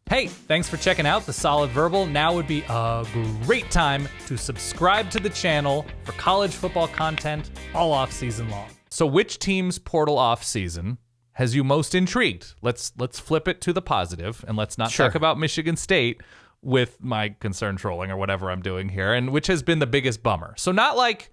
Hey, thanks for checking out The Solid Verbal. Now would be a great time to subscribe to the channel for college football content all off season long. So which team's portal off season has you most intrigued? Let's flip it to the positive, and let's not talk about Michigan State with my concern trolling or whatever I'm doing here, and which has been the biggest bummer. So not like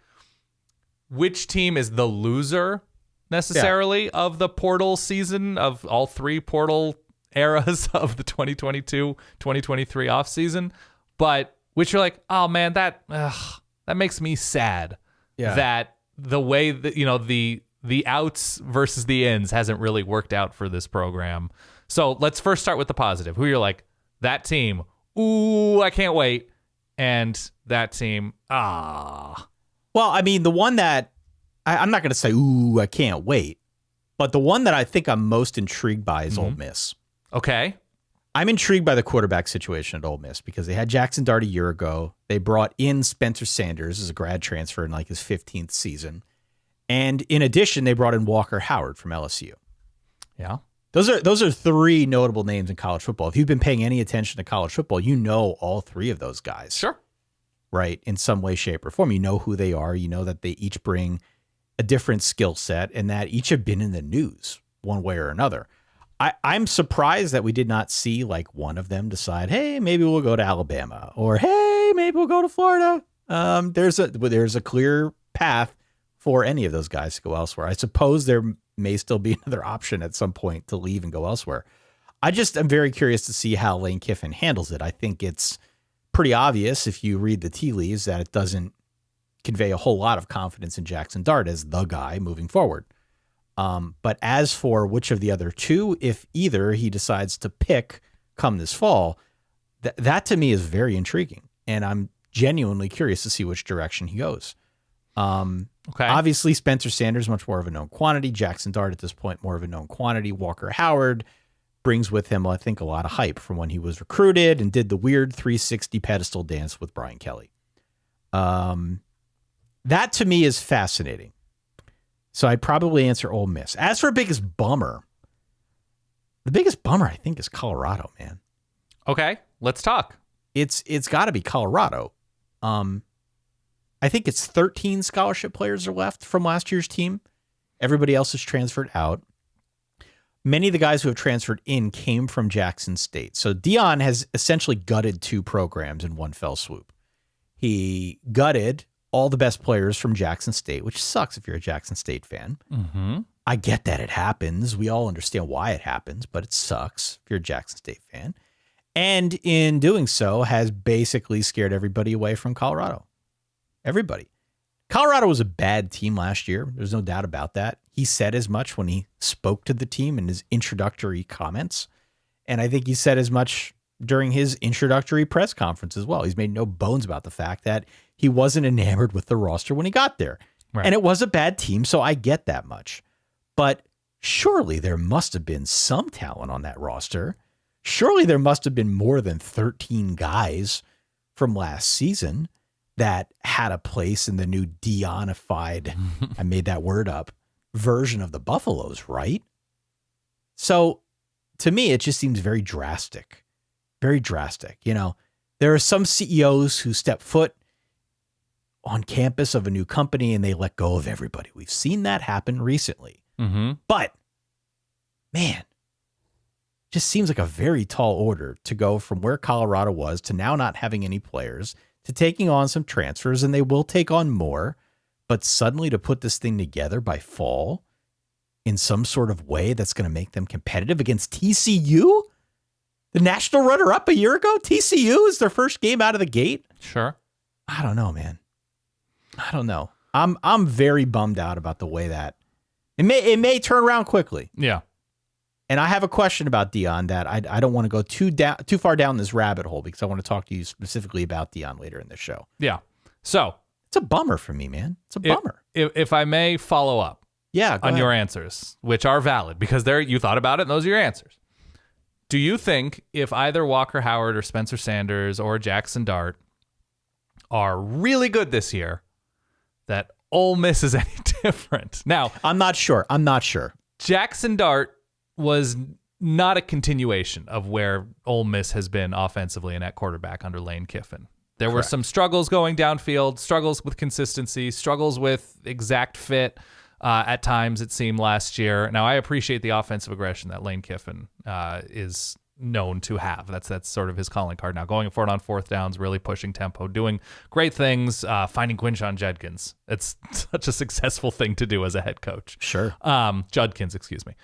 which team is the loser necessarily of the portal season, of all three portal eras of the 2022-2023 offseason, but which you're like, oh man, that makes me sad that the way that, the outs versus the ins hasn't really worked out for this program. So let's first start with the positive. Who you're like, that team, ooh, I can't wait. And that team, Well, I mean, the one that I'm not going to say, ooh, I can't wait, but the one that I think I'm most intrigued by is Ole Miss. Okay. I'm intrigued by the quarterback situation at Ole Miss because they had Jackson Dart a year ago. They brought in Spencer Sanders as a grad transfer in like his 15th season. And in addition, they brought in Walker Howard from LSU. Yeah. Those are three notable names in college football. If you've been paying any attention to college football, you know all three of those guys. Sure. Right? In some way, shape, or form. You know who they are. You know that they each bring a different skill set and that each have been in the news one way or another. I'm surprised that we did not see like one of them decide, hey, maybe we'll go to Alabama, or hey, maybe we'll go to Florida. There's a clear path for any of those guys to go elsewhere. I suppose there may still be another option at some point to leave and go elsewhere. I'm very curious to see how Lane Kiffin handles it. I think it's pretty obvious if you read the tea leaves that it doesn't convey a whole lot of confidence in Jackson Dart as the guy moving forward. But as for which of the other two, if either he decides to pick come this fall, that to me is very intriguing. And I'm genuinely curious to see which direction he goes. Obviously, Spencer Sanders, much more of a known quantity. Jackson Dart at this point, more of a known quantity. Walker Howard brings with him, I think, a lot of hype from when he was recruited and did the weird 360 pedestal dance with Brian Kelly. That to me is fascinating. So I'd probably answer Ole Miss. As for biggest bummer, the biggest bummer, I think, is Colorado, man. Okay, let's talk. It's got to be Colorado. I think it's 13 scholarship players are left from last year's team. Everybody else is transferred out. Many of the guys who have transferred in came from Jackson State. So Deion has essentially gutted two programs in one fell swoop. He gutted all the best players from Jackson State, which sucks if you're a Jackson State fan. Mm-hmm. I get that it happens. We all understand why it happens, but it sucks if you're a Jackson State fan. And in doing so, has basically scared everybody away from Colorado. Everybody. Colorado was a bad team last year. There's no doubt about that. He said as much when he spoke to the team in his introductory comments. And I think he said as much during his introductory press conference as well. He's made no bones about the fact that he wasn't enamored with the roster when he got there. Right. And it was a bad team, so I get that much. But surely there must have been some talent on that roster. Surely there must have been more than 13 guys from last season that had a place in the new Deionified, I made that word up, version of the Buffaloes, right? So to me, it just seems very drastic. Very drastic. You know, there are some CEOs who step foot on campus of a new company and they let go of everybody. We've seen that happen recently. Mm-hmm. But, man, just seems like a very tall order to go from where Colorado was to now not having any players to taking on some transfers, and they will take on more, but suddenly to put this thing together by fall in some sort of way that's going to make them competitive against TCU? The national runner-up a year ago? TCU is their first game out of the gate? Sure. I don't know, man. I don't know. I'm very bummed out about the way that it may turn around quickly. Yeah. And I have a question about Deion that I don't want to go too far down this rabbit hole because I want to talk to you specifically about Deion later in the show. Yeah. So it's a bummer for me, man. It's a bummer. If I may follow up on your answers, which are valid because you thought about it and those are your answers. Do you think if either Walker Howard or Spencer Sanders or Jackson Dart are really good this year, that Ole Miss is any different? Now, I'm not sure. Jackson Dart was not a continuation of where Ole Miss has been offensively and at quarterback under Lane Kiffin. There were some struggles going downfield, struggles with consistency, struggles with exact fit at times, it seemed, last year. Now, I appreciate the offensive aggression that Lane Kiffin is known to have. That's sort of his calling card now. Going for it on fourth downs, really pushing tempo, doing great things, finding Quinshon Judkins. It's such a successful thing to do as a head coach. Sure. Judkins, excuse me.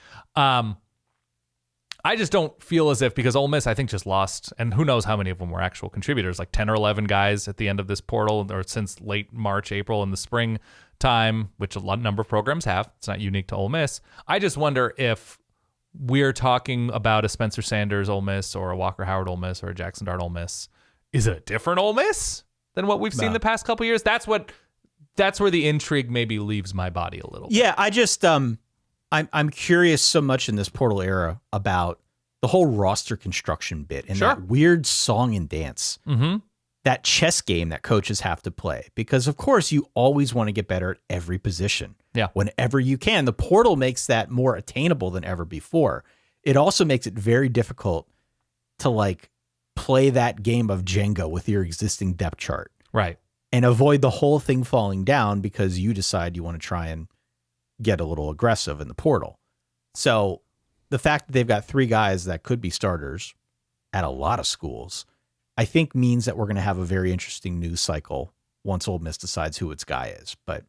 I just don't feel as if, because Ole Miss, I think, just lost, and who knows how many of them were actual contributors, like 10 or 11 guys at the end of this portal, or since late March, April in the spring time, which a number of programs have. It's not unique to Ole Miss. I just wonder if we're talking about a Spencer Sanders Ole Miss or a Walker Howard Ole Miss or a Jackson Dart Ole Miss. Is it a different Ole Miss than what we've seen the past couple years? That's where the intrigue maybe leaves my body a little bit. Yeah, I just I'm curious so much in this portal era about the whole roster construction bit and that weird song and dance, that chess game that coaches have to play. Because, of course, you always want to get better at every position. Yeah. Whenever you can. The portal makes that more attainable than ever before. It also makes it very difficult to, play that game of Jenga with your existing depth chart. Right. And avoid the whole thing falling down because you decide you want to try and get a little aggressive in the portal. So the fact that they've got 3 guys that could be starters at a lot of schools, I think means that we're going to have a very interesting news cycle once Ole Miss decides who its guy is. But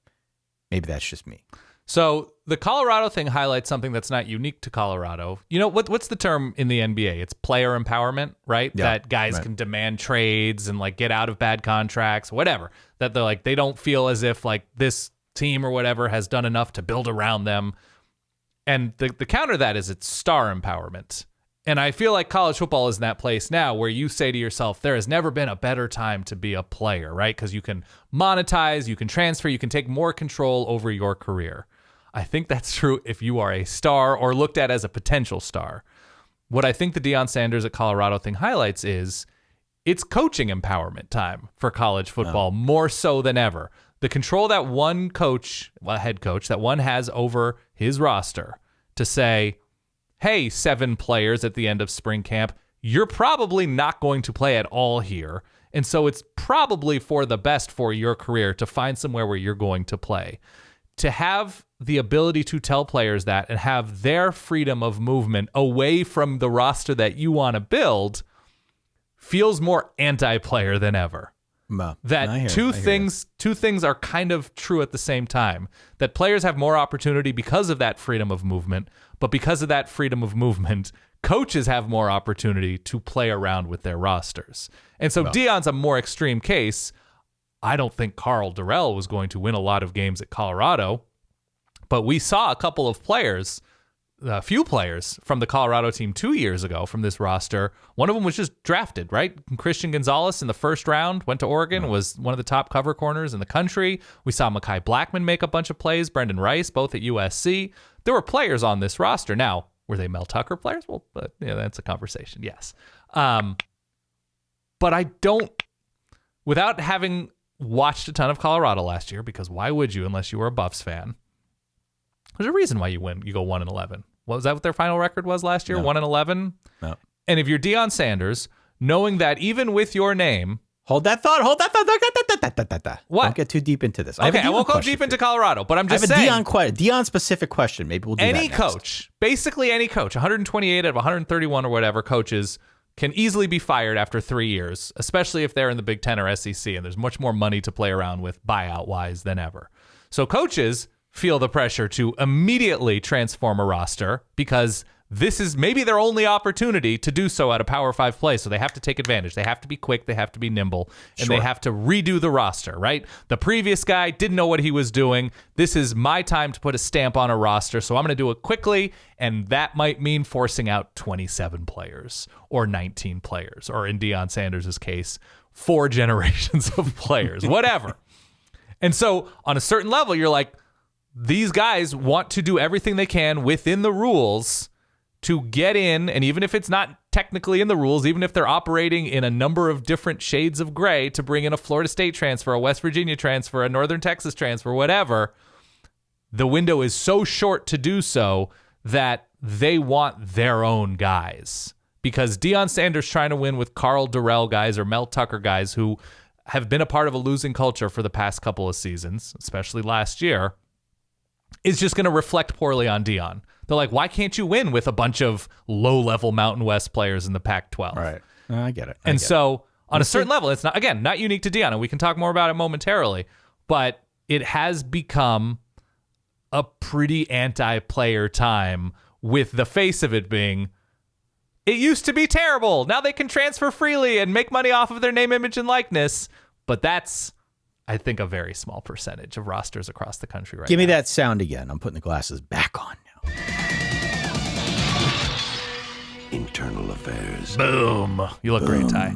maybe that's just me. So the Colorado thing highlights something that's not unique to Colorado. You know, what's the term in the NBA? It's player empowerment, right? Yeah, that guys can demand trades and get out of bad contracts, whatever. That they're they don't feel as if this team or whatever has done enough to build around them. And the counter to that is it's star empowerment. And I feel like college football is in that place now where you say to yourself, there has never been a better time to be a player, right? Because you can monetize, you can transfer, you can take more control over your career. I think that's true if you are a star or looked at as a potential star. What I think the Deion Sanders at Colorado thing highlights is it's coaching empowerment time for college football, more so than ever. The control that one coach, head coach, that one has over his roster to say, hey, 7 players at the end of spring camp, you're probably not going to play at all here. And so it's probably for the best for your career to find somewhere where you're going to play. To have the ability to tell players that and have their freedom of movement away from the roster that you want to build feels more anti-player than ever. That two things are kind of true at the same time. That players have more opportunity because of that freedom of movement, but because of that freedom of movement, coaches have more opportunity to play around with their rosters. And so Deion's a more extreme case. I don't think Carl Durrell was going to win a lot of games at Colorado, but we saw a couple of players, a few players from the Colorado team 2 years ago from this roster. One of them was just drafted, right? Christian Gonzalez in the first round, went to Oregon, was one of the top cover corners in the country. We saw Mekhi Blackman make a bunch of plays, Brendan Rice, both at USC. There were players on this roster. Now, were they Mel Tucker players? Well, that's a conversation, yes. But I don't, without having watched a ton of Colorado last year, because why would you unless you were a Buffs fan? There's a reason why you go 1-11. Was that what their final record was last year? 1-11? No. And if you're Deion Sanders, knowing that even with your name... Hold that thought. What? Don't get too deep into this. Okay, I won't go deep into Colorado, but I'm just saying... I have a Deion-specific question. Maybe we'll do that next. Coach, basically any coach, 128 out of 131 or whatever coaches can easily be fired after 3 years, especially if they're in the Big Ten or SEC, and there's much more money to play around with buyout-wise than ever. So coaches feel the pressure to immediately transform a roster because this is maybe their only opportunity to do so at a Power 5 place. So they have to take advantage. They have to be quick. They have to be nimble. And they have to redo the roster, right? The previous guy didn't know what he was doing. This is my time to put a stamp on a roster. So I'm going to do it quickly. And that might mean forcing out 27 players or 19 players, or in Deion Sanders' case, 4 generations of players, whatever. And so on a certain level, you're like, these guys want to do everything they can within the rules to get in, and even if it's not technically in the rules, even if they're operating in a number of different shades of gray to bring in a Florida State transfer, a West Virginia transfer, a Northern Texas transfer, whatever, the window is so short to do so that they want their own guys. Because Deion Sanders trying to win with Carl Durrell guys or Mel Tucker guys who have been a part of a losing culture for the past couple of seasons, especially last year, is just going to reflect poorly on Deion. They're like, why can't you win with a bunch of low-level Mountain West players in the Pac-12? Right. I get it. And so on a certain level, it's not unique to Deion, and we can talk more about it momentarily, but it has become a pretty anti-player time, with the face of it being, it used to be terrible. Now they can transfer freely and make money off of their name, image, and likeness. But that's, I think, a very small percentage of rosters across the country right now. Give me that sound again. I'm putting the glasses back on now. Internal affairs. Boom. You look great, Ty.